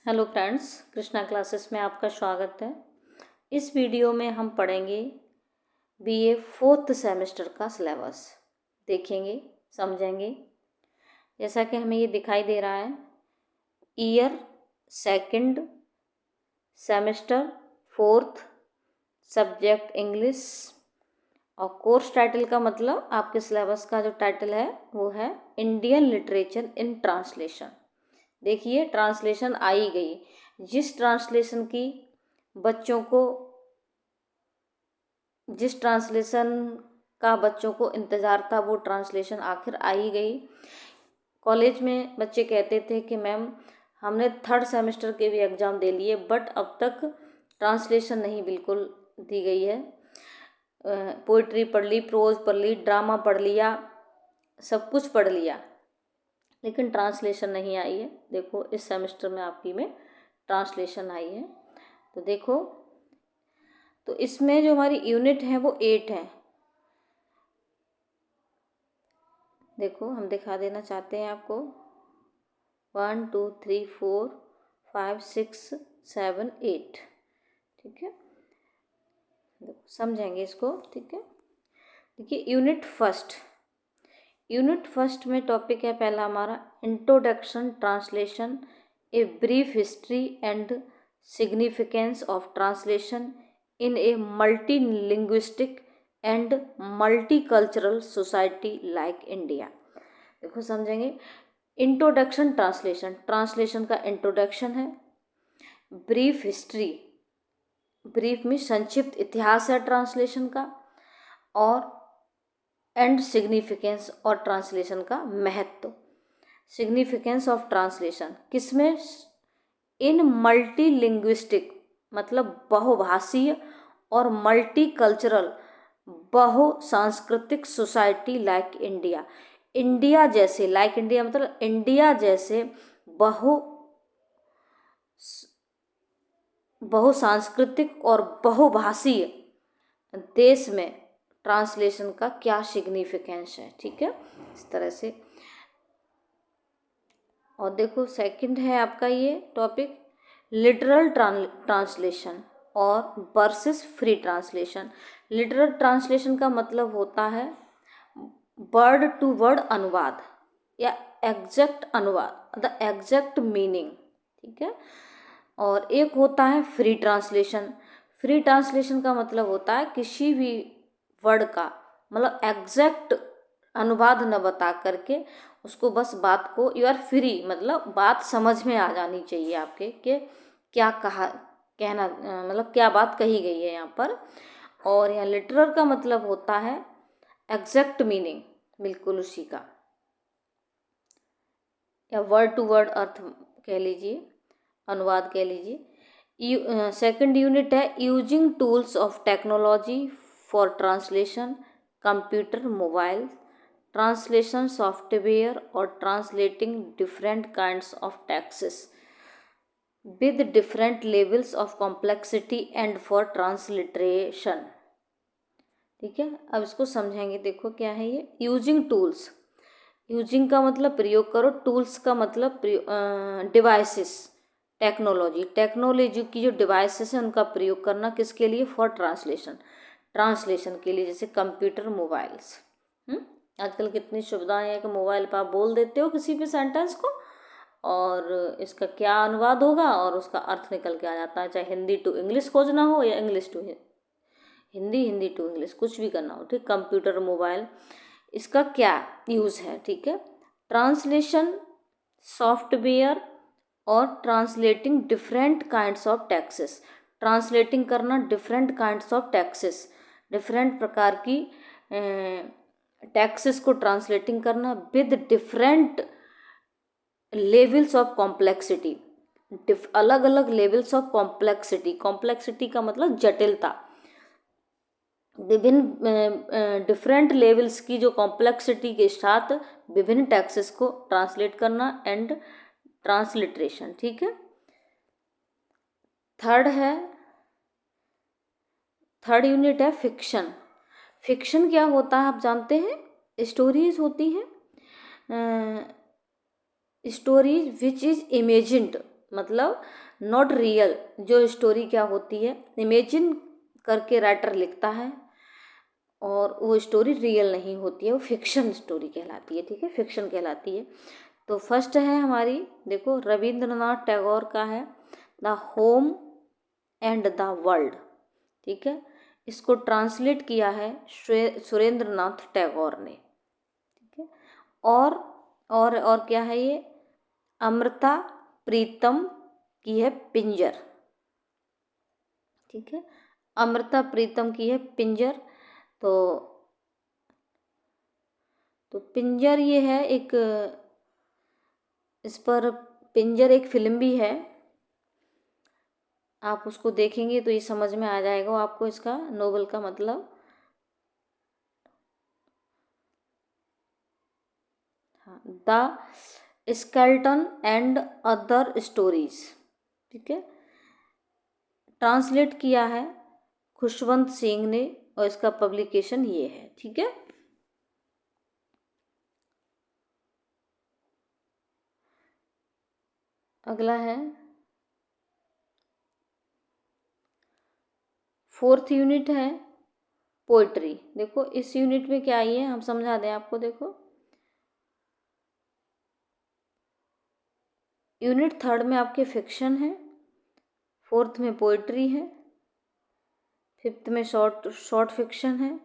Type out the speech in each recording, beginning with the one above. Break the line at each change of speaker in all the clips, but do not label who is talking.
Hello friends, Krishna classes में आपका स्वागत है। इस वीडियो में हम पढ़ेंगे बीए फोर्थ सेमेस्टर का सिलेबस, देखेंगे, समझेंगे। जैसा कि हमें ये दिखाई दे रहा है, year second, semester fourth, subject English, और कोर्स टाइटल का मतलब आपके सिलेबस का जो टाइटल है वो है इंडियन लिटरेचर इन ट्रांसलेशन। देखिए, ट्रांसलेशन आई गई। जिस ट्रांसलेशन की बच्चों को जिस ट्रांसलेशन का बच्चों को इंतज़ार था वो ट्रांसलेशन आखिर आ ही गई। कॉलेज में बच्चे कहते थे कि मैम हमने थर्ड सेमेस्टर के भी एग्ज़ाम दे लिए बट अब तक ट्रांसलेशन नहीं बिल्कुल दी गई है। पोइट्री पढ़ ली, प्रोज पढ़ ली, ड्रामा पढ़ लिया, सब कुछ पढ़ लिया, लेकिन ट्रांसलेशन नहीं आई है। देखो, इस सेमेस्टर में आपकी में ट्रांसलेशन आई है। तो देखो, तो इसमें जो हमारी यूनिट है वो 8 है। देखो, हम दिखा देना चाहते हैं आपको 1 2 3 4 5 6 7 8। ठीक है, देखो समझेंगे इसको। ठीक है, देखिए यूनिट फर्स्ट में टॉपिक है पहला हमारा introduction translation, a brief history and significance of translation in a multi linguistic and multicultural society like India. देखो समझेंगे, इंट्रोडक्शन ट्रांसलेशन का इंट्रोडक्शन है। ब्रीफ हिस्ट्री, ब्रीफ में संक्षिप्त इतिहास है ट्रांसलेशन का। और एंड सिग्निफिकेंस और ट्रांसलेशन का महत्व। सिग्निफिकेंस ऑफ ट्रांसलेशन किसमें? इन मल्टी लिंग्विस्टिक मतलब बहुभाषीय और मल्टी कल्चरल बहुसांस्कृतिक सोसाइटी लाइक इंडिया। इंडिया जैसे, लाइक इंडिया मतलब इंडिया जैसे बहुसांस्कृतिक और बहुभाषीय देश में ट्रांसलेशन का क्या सिग्निफिकेंस है। ठीक है, इस तरह से। और देखो, सेकंड है आपका ये टॉपिक लिटरल ट्रांसलेशन और versus free translation. Literal translation का मतलब होता है वर्ड टू वर्ड अनुवाद या एग्जैक्ट अनुवाद, द एग्जैक्ट मीनिंग। ठीक है, और एक होता है फ्री ट्रांसलेशन। फ्री ट्रांसलेशन का मतलब होता है किसी भी वर्ड का मतलब एग्जैक्ट अनुवाद न बता करके उसको बस बात को, यू आर फ्री मतलब बात समझ में आ जानी चाहिए आपके कि क्या कहना मतलब क्या बात कही गई है यहाँ पर। और यहाँ लिटरल का मतलब होता है एग्जैक्ट मीनिंग, बिल्कुल उसी का, या वर्ड टू वर्ड अर्थ कह लीजिए, अनुवाद कह लीजिए। सेकंड यूनिट है using tools of technology for translation, computer, mobile, translation software और translating different kinds of texts with different levels of complexity and for transliteration. ठीक है, अब इसको समझेंगे। देखो क्या है ये यूजिंग टूल्स। यूजिंग का मतलब प्रयोग करो, टूल्स का मतलब डिवाइसेस, टेक्नोलॉजी की जो डिवाइसेस हैं उनका प्रयोग करना किसके लिए? फॉर ट्रांसलेशन के लिए, जैसे कंप्यूटर, मोबाइल्स। आजकल कितनी सुविधाएं हैं कि मोबाइल पर आप बोल देते हो किसी भी सेंटेंस को और इसका क्या अनुवाद होगा और उसका अर्थ निकल के आ जाता है। चाहे हिंदी टू इंग्लिश खोजना हो या English to Hindi, Hindi to English, कुछ भी करना हो। ठीक, कंप्यूटर, मोबाइल, इसका क्या यूज़ है? ठीक है, ट्रांसलेशन सॉफ्टवेयर और translating different kinds of texts. Translating करना different kinds of texts, different प्रकार की टेक्स्ट्स को ट्रांसलेटिंग करना with different levels of complexity, अलग अलग लेवल्स ऑफ कॉम्प्लेक्सिटी। कॉम्प्लेक्सिटी का मतलब जटिलता। विभिन्न डिफरेंट लेवल्स की जो कॉम्प्लेक्सिटी के साथ विभिन्न टेक्स्ट्स को ट्रांसलेट करना एंड ट्रांसलिट्रेशन। ठीक है, थर्ड यूनिट है फिक्शन। फिक्शन क्या होता है आप जानते हैं? स्टोरीज होती हैं, स्टोरीज विच इज इमेजिन्ड, मतलब नॉट रियल। जो स्टोरी क्या होती है, इमेजिन करके राइटर लिखता है और वो स्टोरी रियल नहीं होती है, वो फिक्शन स्टोरी कहलाती है। ठीक है, फिक्शन कहलाती है। तो फर्स्ट है हमारी, देखो रविंद्रनाथ टैगोर का है the home and the world. ठीक है, इसको ट्रांसलेट किया है सुरेंद्रनाथ टैगोर ने। ठीक है, और क्या है ये, अमृता प्रीतम की है पिंजर। ठीक है, अमृता प्रीतम की है पिंजर। तो पिंजर ये है एक, इस पर पिंजर एक फिल्म भी है, आप उसको देखेंगे तो ये समझ में आ जाएगा आपको इसका नोवेल का मतलब। हाँ, the skeleton and other stories. ठीक है, ट्रांसलेट किया है खुशवंत सिंह ने और इसका पब्लिकेशन ये है। ठीक है, अगला है 4th यूनिट है पोइट्री। देखो इस यूनिट में क्या आई है, हम समझा दें आपको। देखो यूनिट 3rd में आपके फिक्शन है, 4th में पोइट्री है, 5th में शॉर्ट फिक्शन है।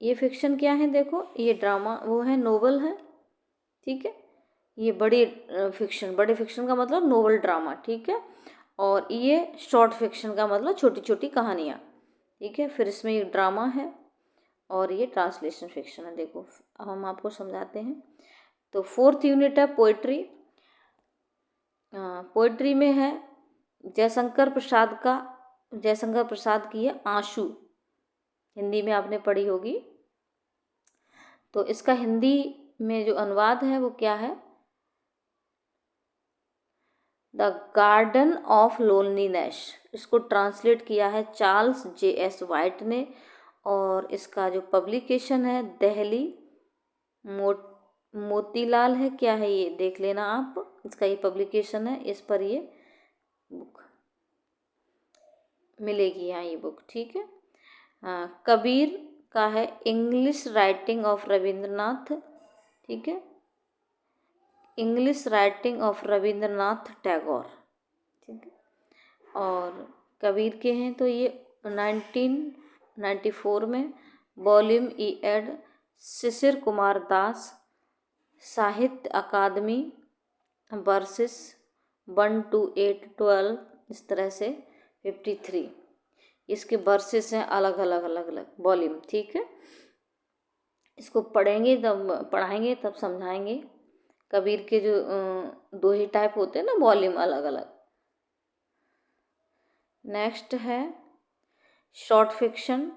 ये फिक्शन क्या है, देखो ये ड्रामा वो है, नोवेल है। ठीक है, ये बड़ी फिक्शन का मतलब नोवेल ड्रामा। ठीक है, और ये शॉर्ट फिक्शन का मतलब छोटी छोटी कहानियाँ। ठीक है, फिर इसमें ये ड्रामा है और ये ट्रांसलेशन फिक्शन है। देखो हम आपको समझाते हैं। तो 4th यूनिट है पोइट्री। पोइट्री में है जयशंकर प्रसाद की है आंसू, हिंदी में आपने पढ़ी होगी। तो इसका हिंदी में जो अनुवाद है वो क्या है, द गार्डन ऑफ लोनलीनेस। इसको ट्रांसलेट किया है चार्ल्स J.S. वाइट ने और इसका जो पब्लिकेशन है दिल्ली मोतीलाल है, क्या है ये देख लेना आप, इसका ये पब्लिकेशन है, इस पर ये बुक मिलेगी यहाँ ये बुक। ठीक है, कबीर का है इंग्लिश राइटिंग ऑफ रविंद्रनाथ। ठीक है, English writing of Rabindranath Tagore. ठीक है, और कबीर के हैं तो ये 1994 में वॉल्यूम ई एड शिशिर कुमार दास साहित्य अकादमी वर्सेस 1 to 8 12, इस तरह से 53 इसके वर्सेस हैं, अलग अलग वॉल्यूम। ठीक है, इसको पढ़ाएंगे तब समझाएंगे। कबीर के जो 2 ही टाइप होते हैं ना, वॉल्यूम अलग अलग। नेक्स्ट है शॉर्ट फिक्शन।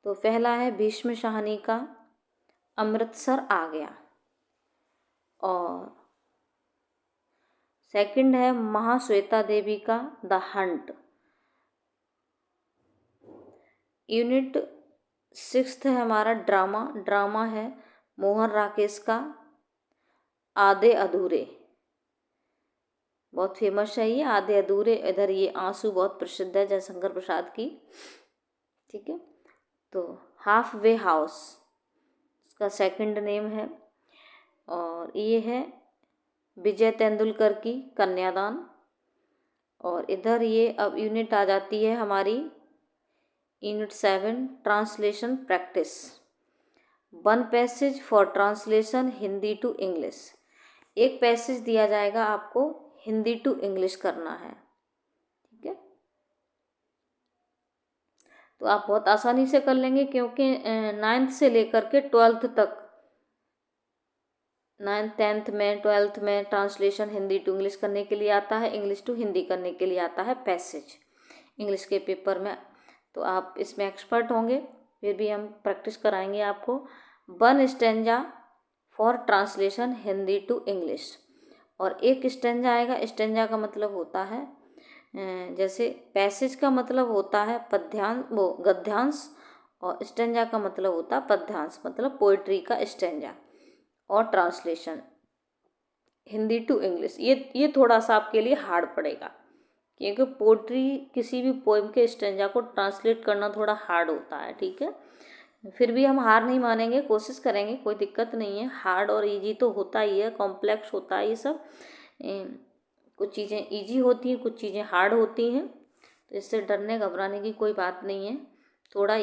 तो पहला है भीष्म शाहनी का अमृतसर आ गया, और सेकंड है महाश्वेता देवी का द हंट। यूनिट 6th है हमारा ड्रामा है मोहन राकेश का आधे अधूरे, बहुत फेमस है ये आधे अधूरे। इधर ये आंसू बहुत प्रसिद्ध है जयशंकर प्रसाद की। ठीक है, तो हाफ वे हाउस इसका सेकंड नेम है, और ये है विजय तेंदुलकर की कन्यादान। और इधर ये अब यूनिट आ जाती है हमारी unit 7 translation practice, 1 passage for translation Hindi to English. एक पैसेज दिया जाएगा आपको, हिंदी टू इंग्लिश करना है। ठीक है, तो आप बहुत आसानी से कर लेंगे क्योंकि 9th से लेकर के 12th तक, 9th 10th में 12th में ट्रांसलेशन हिंदी टू इंग्लिश करने के लिए आता है, इंग्लिश टू हिंदी करने के लिए आता है पैसेज इंग्लिश के पेपर में। तो आप इसमें एक्सपर्ट होंगे, फिर भी हम प्रैक्टिस कराएंगे आपको। 1 stanza for translation Hindi to English, और एक स्टेंजा आएगा। स्टेंजा का मतलब होता है, जैसे पैसेज का मतलब होता है गद्यांश, और स्टेंजा का मतलब होता है पद्यांश, मतलब पोइट्री का स्टेंजा। और ट्रांसलेशन हिंदी टू इंग्लिश, ये थोड़ा सा आपके लिए हार्ड पड़ेगा, क्योंकि पोट्री किसी भी पोएम के स्टेंजा को ट्रांसलेट करना थोड़ा हार्ड होता है, ठीक है। फिर भी हम हार नहीं मानेंगे, कोशिश करेंगे, कोई दिक्कत नहीं है। हार्ड और इजी तो होता ही है, कॉम्प्लेक्स होता है ये सब। कुछ चीज़ें इजी होती हैं, कुछ चीज़ें हार्ड होती हैं, तो इससे डरने घबराने की कोई बात नहीं है। थोड़ा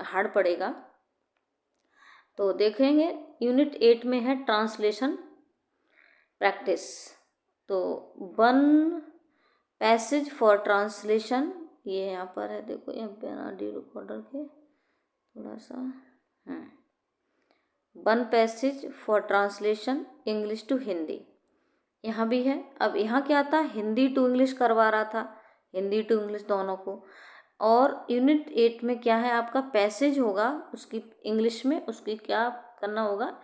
हार्ड पड़ेगा। तो देखेंगे यूनिट 8 में है ट्रांसलेशन प्रैक्टिस। तो 1 पैसेज फॉर ट्रांसलेशन, ये यहाँ पर है, देखो यहाँ पे डी रिकॉर्डर के थोड़ा सा 1 passage for translation English to Hindi, यहाँ भी है। अब यहाँ क्या था, हिंदी टू इंग्लिश करवा रहा था, हिंदी टू इंग्लिश दोनों को। और यूनिट 8 में क्या है, आपका पैसेज होगा उसकी इंग्लिश में, उसकी क्या करना होगा,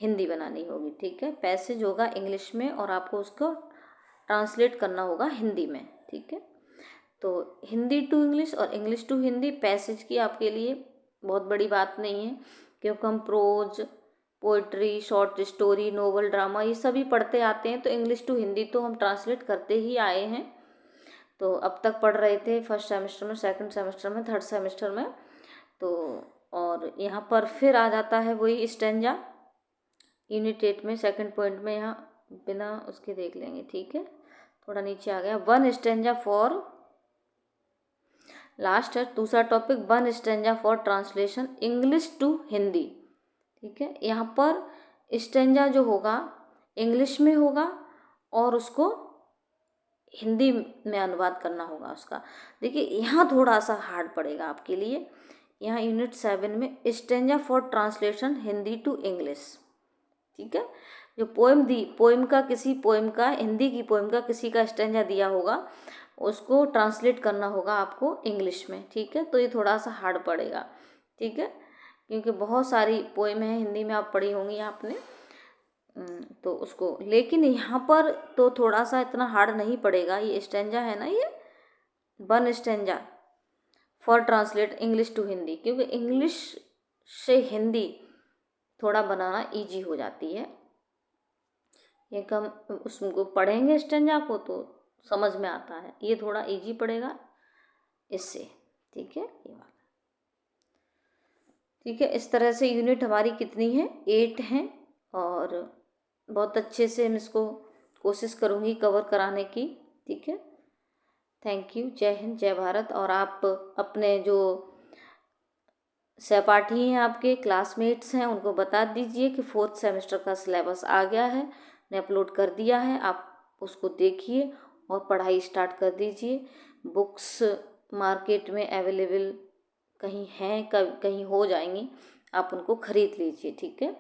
हिंदी बनानी होगी, ठीक है। पैसेज होगा इंग्लिश में और आपको उसको ट्रांसलेट करना होगा हिंदी में, ठीक है। तो हिंदी टू इंग्लिश और इंग्लिश टू हिंदी पैसेज की आपके लिए बहुत बड़ी बात नहीं है, क्योंकि हम prose, poetry, short story, novel, drama ये सभी पढ़ते आते हैं, तो इंग्लिश टू हिंदी तो हम ट्रांसलेट करते ही आए हैं। तो अब तक पढ़ रहे थे फर्स्ट सेमेस्टर में, सेकंड सेमेस्टर में, थर्ड सेमेस्टर में। तो और यहाँ पर फिर आ जाता है वही स्टेंजा यूनिट 8 में सेकंड पॉइंट में, यहाँ बिना उसके देख लेंगे, ठीक है। थोड़ा नीचे आ गया, 1 स्टेंजा फॉर, लास्ट है दूसरा topic, 1 stanza for translation English to Hindi, ठीक है। यहाँ पर स्टेंजा जो होगा इंग्लिश में होगा और उसको हिंदी में अनुवाद करना होगा उसका। देखिए यहाँ थोड़ा सा हार्ड पड़ेगा आपके लिए। यहाँ यूनिट 7 में stanza for translation Hindi to English, ठीक है। जो पोएम का हिंदी की पोएम का किसी का स्टेंजा दिया होगा, उसको ट्रांसलेट करना होगा आपको इंग्लिश में, ठीक है। तो ये थोड़ा सा हार्ड पड़ेगा, ठीक है, क्योंकि बहुत सारी पोएम है हिंदी में, आप पढ़ी होंगी आपने, तो उसको, लेकिन यहाँ पर तो थोड़ा सा इतना हार्ड नहीं पड़ेगा। ये स्टेंजा है ना, ये 1 stanza for translate English to Hindi, क्योंकि इंग्लिश से हिंदी थोड़ा बनाना इजी हो जाती है। ये कम उसको पढ़ेंगे स्टेंजा को तो समझ में आता है, ये थोड़ा इजी पड़ेगा इससे, ठीक है। ये बात ठीक है। इस तरह से यूनिट हमारी कितनी है, 8 हैं, और बहुत अच्छे से हम इसको कोशिश करूँगी कवर कराने की, ठीक है। थैंक यू, जय हिंद, जय भारत। और आप अपने जो सहपाठी हैं, आपके क्लासमेट्स हैं, उनको बता दीजिए कि 4th सेमेस्टर का सिलेबस आ गया है, ने अपलोड कर दिया है, आप उसको देखिए और पढ़ाई स्टार्ट कर दीजिए। बुक्स मार्केट में अवेलेबल कहीं हैं, कहीं हो जाएंगी, आप उनको ख़रीद लीजिए, ठीक है,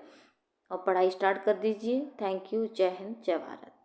और पढ़ाई स्टार्ट कर दीजिए। थैंक यू, जय हिंद, जय भारत।